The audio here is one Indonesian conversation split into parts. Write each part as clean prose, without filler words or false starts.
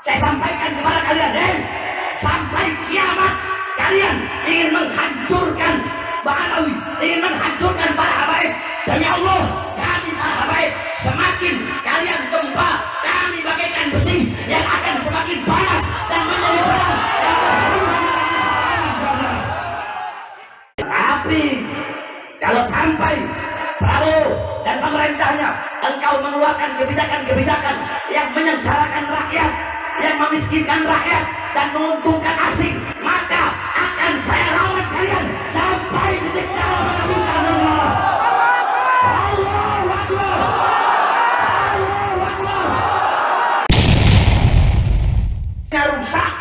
Saya sampaikan kepada kalian, sampai kiamat kalian ingin menghancurkan Ba'alawi, ingin menghancurkan para habaib. Demi Allah, kami para habaib, semakin kalian gempa, kami bagaikan besi yang akan semakin panas dan menjadi pedang. Tapi kalau sampai Prabowo dan pemerintahnya engkau mengeluarkan kebijakan-kebijakan yang menyengsarakan rakyat, yang memiskinkan rakyat dan menguntungkan asing, maka akan saya lawan kalian sampai titik darah penghabisan. Allahu Akbar. Allahu Akbar. Rusak,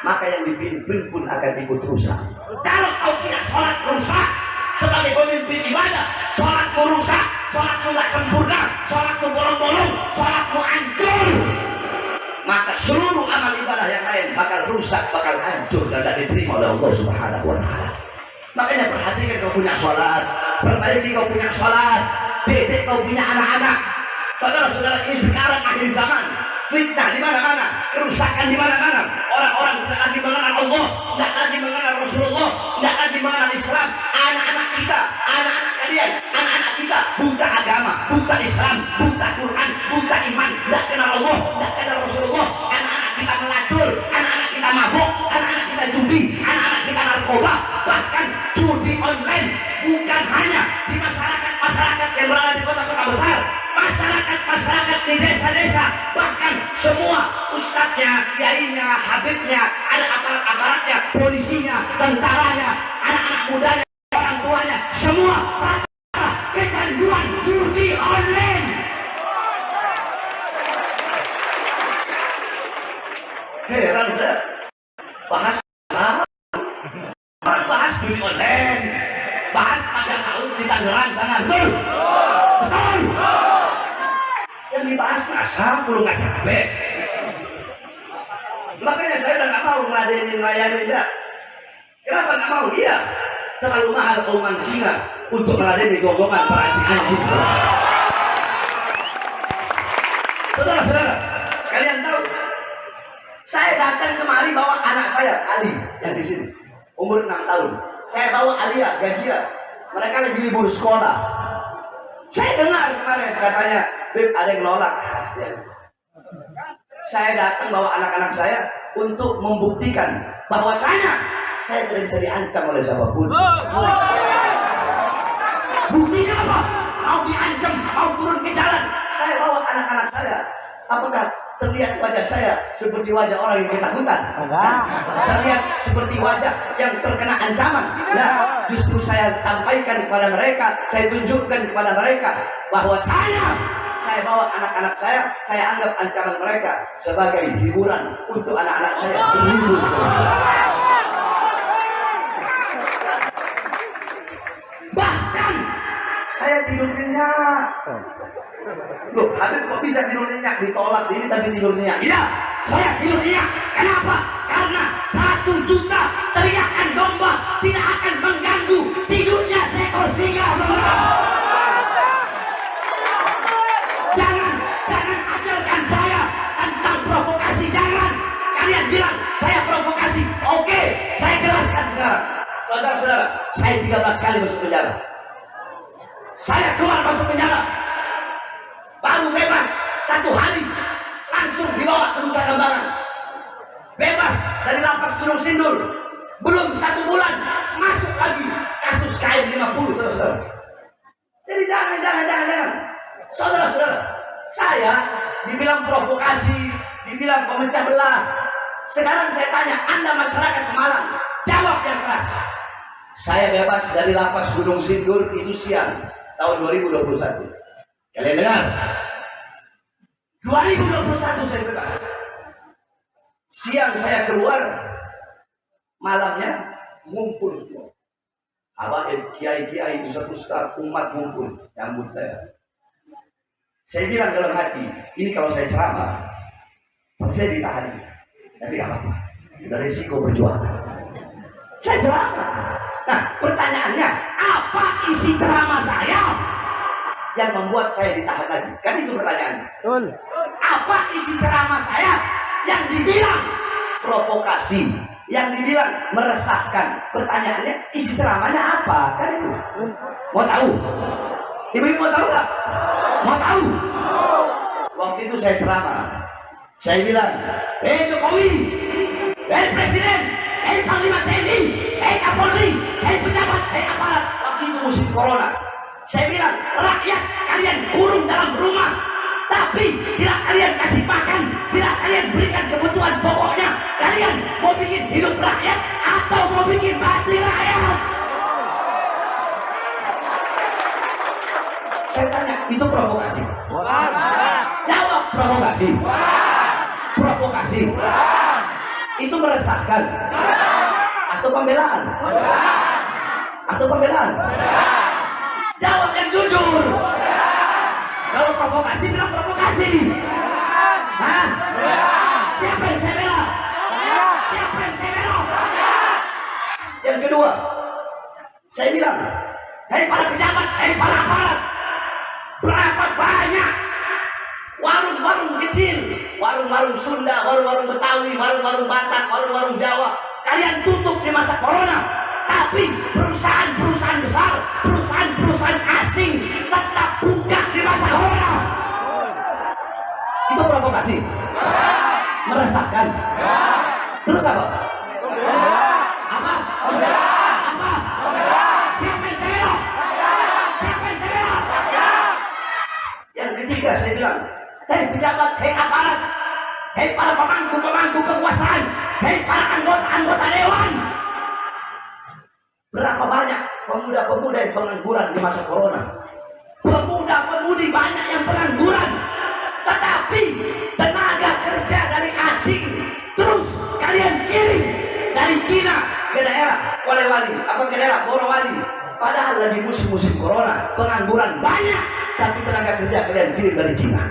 maka yang dipimpin pun akan ikut rusak. Kalau kau tidak sholat rusak sebagai pemimpin ibadah, sholatmu rusak, sholatmu gak sempurna, sholatmu bolong-bolong, sholatmu hancur, maka seluruh amal ibadah yang lain bakal rusak, bakal hancur dan tidak diterima oleh Allah Subhanahu wa Ta'ala. Makanya perhatikan kau punya sholat, perbaiki kau punya sholat, didik kau punya anak-anak. Saudara-saudara, ini sekarang akhir zaman, fitnah di mana-mana, kerusakan di mana-mana. Orang-orang tidak lagi mengenal Allah, tidak lagi mengenal Rasulullah, tidak lagi mengenal Islam. Anak-anak kita, anak-anak kalian, anak-anak kita buta agama, buta Islam, buta Quran, buta iman, tidak kenal Allah, tidak kenal Rasulullah. Anak-anak kita melacur, anak-anak kita mabuk, anak-anak kita judi, anak-anak kita narkoba, bahkan judi online. Bukan hanya di masyarakat yang berada di kota-kota besar, masyarakat di desa-desa, bahkan semua ustadznya, kiainya, habibnya, ada aparat-aparatnya, polisinya, tentaranya, anak-anak mudanya, orang tuanya, semua kecanduan judi online. Heran saya, bahas judi online, bahas pacar laut di Tangerang sana, betul? Betul. Yang dibahas masa perlu nggak capek. Makanya saya udah nggak mau ngelayanin dia. Kenapa nggak mau? Iya, terlalu mahal kauman singa untuk meladeni gonggongan para anjing. Saudara-saudara, kalian tahu? Saya datang kemari bawa anak saya Ali yang di sini, umur 6 tahun. Saya bawa Alia, Gajira. Mereka lagi libur sekolah. Saya dengar kemarin katanya, Beb, ada yang nolak. Saya datang bawa anak-anak saya untuk membuktikan bahwasanya saya tidak bisa diancam oleh siapapun. Buktinya apa? Mau diancam, mau turun ke jalan, saya bawa anak-anak saya. Apakah terlihat wajah saya seperti wajah orang yang ketakutan? Terlihat seperti wajah yang terkena ancaman? Nah, justru saya sampaikan kepada mereka, saya tunjukkan kepada mereka bahwa saya bawa anak-anak saya anggap ancaman mereka sebagai hiburan untuk anak-anak saya berlibur. Bahkan saya tidur nyenyak. Loh, Habib kok bisa tidur nyenyak? Ditolak ini tapi tidur nyenyak. Iya, saya tidur nyenyak. Kenapa? Karena 1 juta teriakan domba tidak akan mengganggu tidurnya seekor singa, saudara. Jangan ajarkan saya tentang provokasi, jangan. Kalian bilang saya provokasi. Oke, saya jelaskan sekarang. Saudara-saudara, saya 13 kali masuk penjara. Saya keluar masuk penjara, baru bebas 1 hari, langsung dibawa ke Nusa Kambangan. Bebas dari lapas Gunung Sindur, belum 1 bulan masuk lagi kasus KM50, saudara-saudara. Jadi jangan. Saudara-saudara, saya dibilang provokasi, dibilang pemecah belah. Sekarang saya tanya, Anda masyarakat Malang, jawab yang keras. Saya bebas dari lapas Gunung Sindur itu siang tahun 2021. Kalian dengar? 2021 saya bebas. Siang saya keluar, malamnya ngumpul semua. Habaib, kiai-kiai, ustaz-ustaz, umat ngumpul, nyambut saya. Saya bilang dalam hati, ini kalau saya ceramah, pasti saya ditahan. Tapi gak apa-apa, ada risiko perjuangan. Saya ceramah. Nah, pertanyaannya, apa isi ceramah saya yang membuat saya ditahan lagi? Kan itu pertanyaannya. Apa isi ceramah saya yang dibilang provokasi, yang dibilang meresahkan. Pertanyaannya, isi ceramahnya apa? Kan itu. Mau tahu? Ibu-ibu mau tahu nggak? Mau tahu? Waktu itu saya ceramah, saya bilang, Jokowi, Presiden, Panglima TNI, Kapolri, pejabat, aparat. Waktu itu musim corona, saya bilang, rakyat kalian kurung dalam rumah, tapi tidak kalian kasih makan, tidak kalian berikan kebutuhan pokoknya. Kalian mau bikin hidup rakyat atau mau bikin mati rakyat? Saya tanya, itu provokasi? Jawab, provokasi. Provokasi. Itu meresahkan atau pembelaan? Atau pembelaan? Jawab yang jujur. Kalau provokasi, bilang provokasi. Hah? Siapa yang saya bela? Siapa yang saya bela? Yang kedua, saya bilang, hei para pejabat, hei para aparat, berapa banyak warung-warung kecil, warung-warung Sunda, warung-warung Betawi, warung-warung Batak, warung-warung Jawa kalian tutup di masa corona, tapi perusahaan-perusahaan besar, perusahaan-perusahaan asing tetap buka di masa corona. Itu provokasi? Meresahkan? Terus apa? Apa? Apa? Siapa yang saya bela? Siapa yang saya bela? Yang ketiga saya bilang, hei pejabat, hei aparat, hei para pemangku-pemangku kekuasaan, hei para anggota-anggota dewan. Berapa banyak pemuda-pemuda yang pengangguran di masa corona? Pemuda-pemudi banyak yang pengangguran, tetapi tenaga kerja dari asing terus kalian kirim dari Cina ke daerah Polewali, apa ke daerah Morowali. Padahal lagi musim-musim corona, pengangguran banyak, tapi tenaga kerja kalian kirim dari Cina.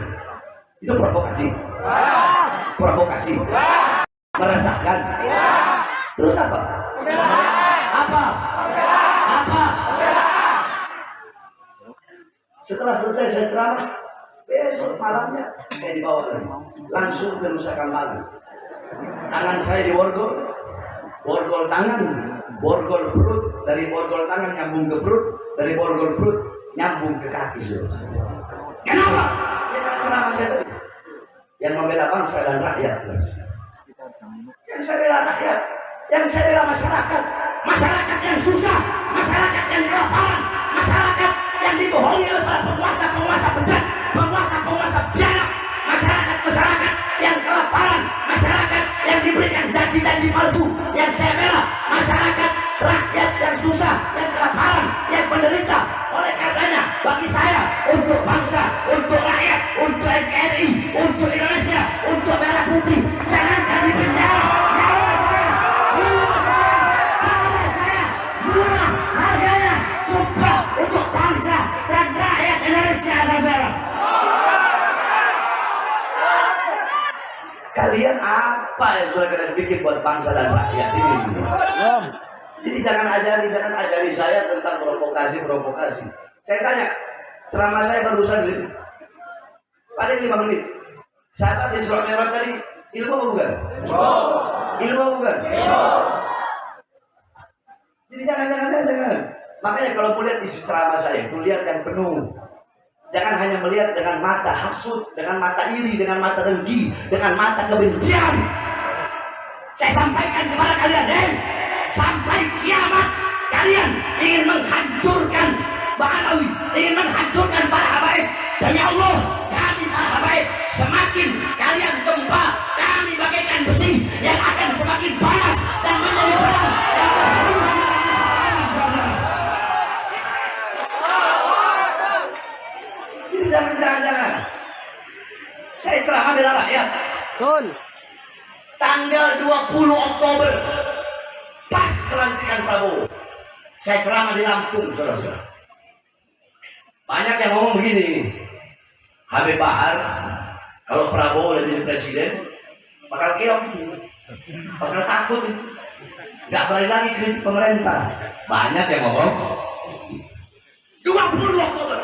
Itu provokasi? Provokasi? Meresahkan? Terus apa? Apa? Apa? Setelah selesai saya ceramah, besok malamnya saya dibawa lagi, langsung ke Nusa Kambangan. Tangan saya di borgol, borgol tangan, borgol perut, dari borgol tangan nyambung ke perut, dari borgol perut nyambung ke kaki. Kenapa? Ya karena ceramah saya tadi yang membela bangsa dan rakyat. Yang saya bela rakyat, yang saya bela masyarakat, masyarakat yang susah, masyarakat yang kelaparan, masyarakat yang dibohongi oleh para penguasa-penguasa bejat, penguasa-penguasa biadab, masyarakat-masyarakat yang kelaparan, masyarakat yang diberikan janji-janji palsu. Yang saya bela masyarakat rakyat yang susah, yang kelaparan, yang menderita. Oleh karenanya, bagi saya, untuk bangsa, untuk rakyat, untuk NKRI, untuk Indonesia, untuk merah putih, jangan kami penjara. Nyawa saya, jiwa saya, darah saya, murah harganya, tumpah untuk bangsa dan rakyat Indonesia, saudara. Kalian apa yang sudah kalian bikin buat bangsa dan rakyat ini? Jadi jangan ajari saya tentang provokasi. Saya tanya, ceramah saya barusan ini, pada 5 menit. Sahabat Isra Mi'raj tadi, ilmu apa bukan? Ilmu apa bukan? Jadi jangan. Makanya kalau melihat isi ceramah saya, itu lihat yang penuh. Jangan hanya melihat dengan mata hasut, dengan mata iri, dengan mata dengki, dengan mata kebencian. Saya sampaikan kepada kalian, sampai kiamat kalian ingin menghancurkan Ba'alawi, ingin menghancurkan para habaib. Demi Allah, kami para habaib, semakin kalian gempa, kami bagaikan besi yang akan semakin panas dan menjadi pedang yang terus. Jadi jangan. Saya ceramah bela rakyat. Betul. Tanggal 20 Oktober, pas pelantikan Prabowo, saya ceramah di Lampung, saudara-saudara. Banyak yang ngomong begini, Habib Bahar, kalau Prabowo udah jadi presiden, bakal keok, bakal takut, nggak berani lagi kritik pemerintah. Banyak yang ngomong. 20 Oktober,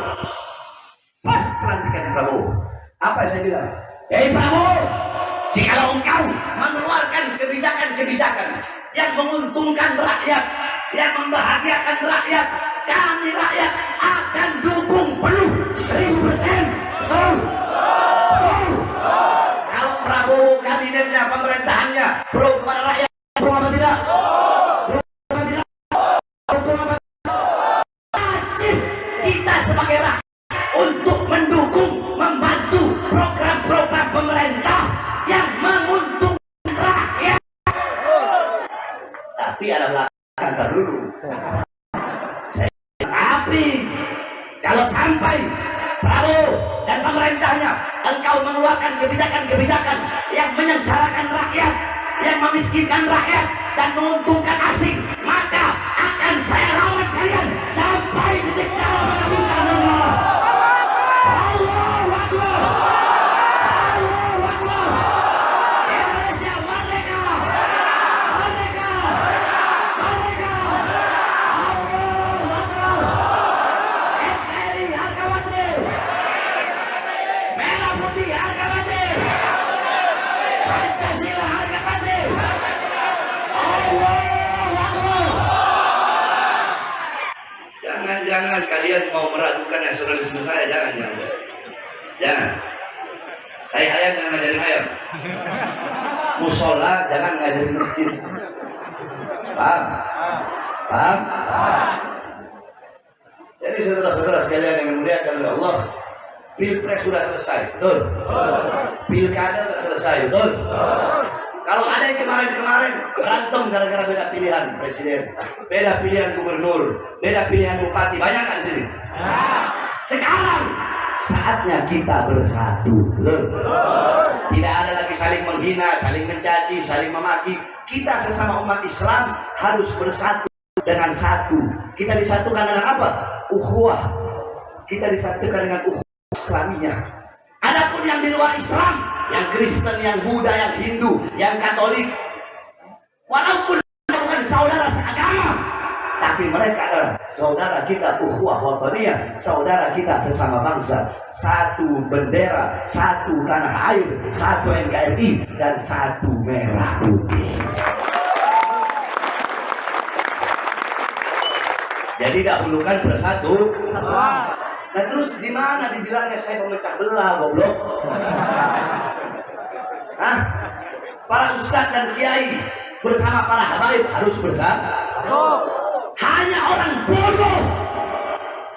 pas pelantikan Prabowo, apa yang saya bilang? Hei Prabowo, Jikalau engkau mengeluarkan kebijakan-kebijakan yang menguntungkan rakyat, yang membahagiakan rakyat, kami rakyat akan dukung penuh 1000%. Betul? Kalau Prabowo kabinetnya, pemerintahannya pro kepada rakyat, pro apa tidak? Wajib kita sebagai rakyat untuk mendukung, membantu program-program pemerintah yang menguntungkan rakyat. Tapi ada belakang dulu. Tapi kalau sampai Prabowo dan pemerintahnya engkau mengeluarkan kebijakan-kebijakan yang menyengsarakan rakyat, yang memiskinkan rakyat dan menguntungkan asing, maka akan saya lawan kalian sampai titik darah penghabisan. Allahu Akbar. Allahu Akbar. Indonesia merdeka. Merdeka. Merdeka. Allahu Akbar. NKRI harga mati. Merah putih harga mati. Pancasila harga mati. Allahu Akbar. Jangan kalian mau meragukan nasionalisme saya, jangan. Ayam jangan ngajarin ayam. Musola jangan ngajarin masjid. Paham? Jadi saudara-saudara sekalian yang dimuliakan oleh Allah, Pilpres sudah selesai, betul? Pilkada sudah selesai, betul? Kalau ada yang kemarin berantem gara-gara beda pilihan presiden, beda pilihan gubernur, beda pilihan bupati, banyak kan sini? Sekarang saatnya kita bersatu, betul? Tidak ada lagi saling menghina, saling mencaci, saling memaki. Kita sesama umat Islam harus bersatu dengan satu. Kita disatukan dengan apa? Ukhuwah. Kita disatukan dengan ukhuwah Islamiyah. Adapun yang di luar Islam, yang Kristen, yang Buddha, yang Hindu, yang Katolik, walaupun bukan saudara seagama, tapi mereka adalah saudara kita, ukhuwah wataniyah, saudara kita sesama bangsa, satu bendera, satu tanah air, satu NKRI, dan satu merah putih. Jadi dahulukan bersatu. Nah terus di mana dibilangnya saya pemecah belah, goblok? Hah? Para ustadz dan kiai bersama para habaib harus bersatu. Hanya orang bodoh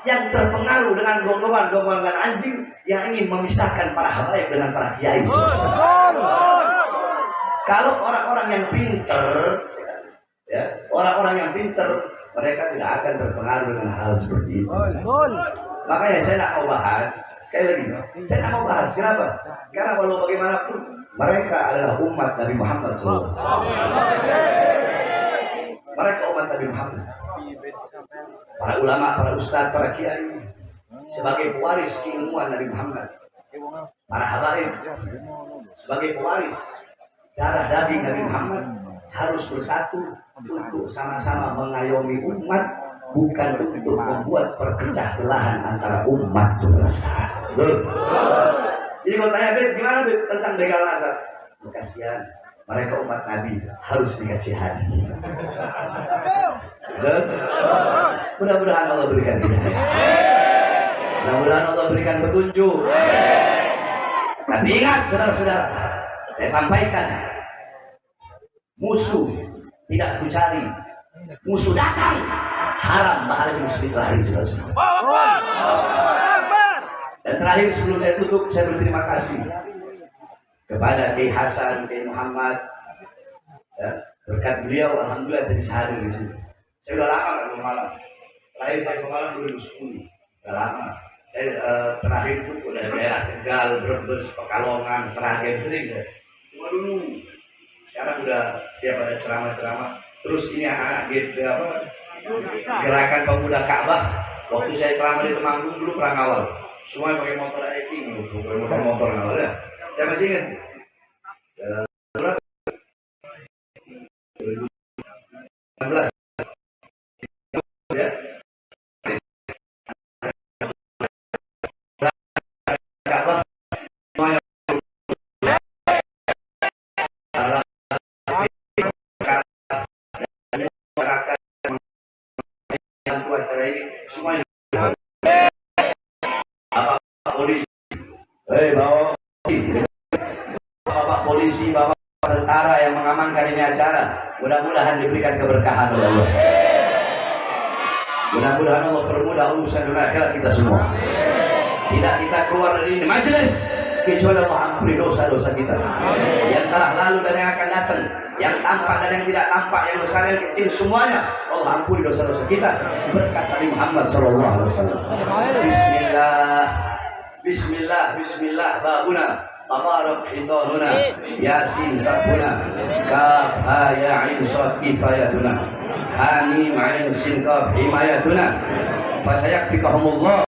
yang terpengaruh dengan gonggongan anjing yang ingin memisahkan para habaib dengan para kiai. Kalau orang-orang yang pinter, ya, orang-orang yang pinter, mereka tidak akan terpengaruh dengan hal seperti itu. Makanya saya tidak mau bahas, sekali lagi, saya tidak mau bahas. Kenapa? Karena walau bagaimanapun mereka adalah umat Nabi Muhammad SAW. Mereka umat Nabi Muhammad. Para ulama, para ustadz, para kiai sebagai pewaris keilmuan Nabi Muhammad. Para habaib sebagai pewaris darah daging Nabi Muhammad harus bersatu untuk sama-sama mengayomi umat, bukan untuk membuat perpecah belahan antara umat saudara. Jadi kalau tanya Bet, gimana Bet tentang begal nasab? Kasihan, mereka umat Nabi harus dikasihani. Mudah-mudahan Allah berikan hidayah. Mudah-mudahan Allah berikan petunjuk. Tapi ingat saudara-saudara, saya sampaikan, musuh tidak aku cari, musuh datang haram bahaya musuh terakhir saudara. Dan terakhir sebelum saya tutup, saya berterima kasih kepada Kiai Hasan, Kiai Muhammad, ya, berkat beliau alhamdulillah saya bisa hadir di sini. Saya udah lama nggak ke Malang. Terakhir saya ke Malang 2010, udah lama. Saya terakhir itu udah daerah Tegal, Brebes, Pekalongan, Seragen, sering saya. Cuma dulu. Sekarang udah setiap ada ceramah-ceramah. Terus ini anak-anak gitu apa? Gerakan Pemuda Ka'bah. Waktu saya ceramah di Temanggung dulu perang awal. Semua pakai motor eking, motor awal ya. Saya masih ingat. 2016 ya. Ka'bah bapak polisi, bapak tentara yang mengamankan ini acara, mudah-mudahan diberikan keberkahan oleh Allah. Mudah-mudahan Allah permudah urusan dunia akhirat kita semua. Tidak kita keluar dari ini majelis kecuali Allah ampuni dosa-dosa kita yang telah lalu dan yang akan datang, yang tampak dan yang tidak tampak, yang besar yang kecil, semuanya Allah ampuni dosa-dosa kita berkat Nabi Muhammad SAW. Bismillah, Bismillah, Bismillah. Babuna tabarak hidahuna, yasin safuna, kaf ha ya ain sad kifayatuna, hamim ain sin kaf himayatuna, fasayakfikahumullah.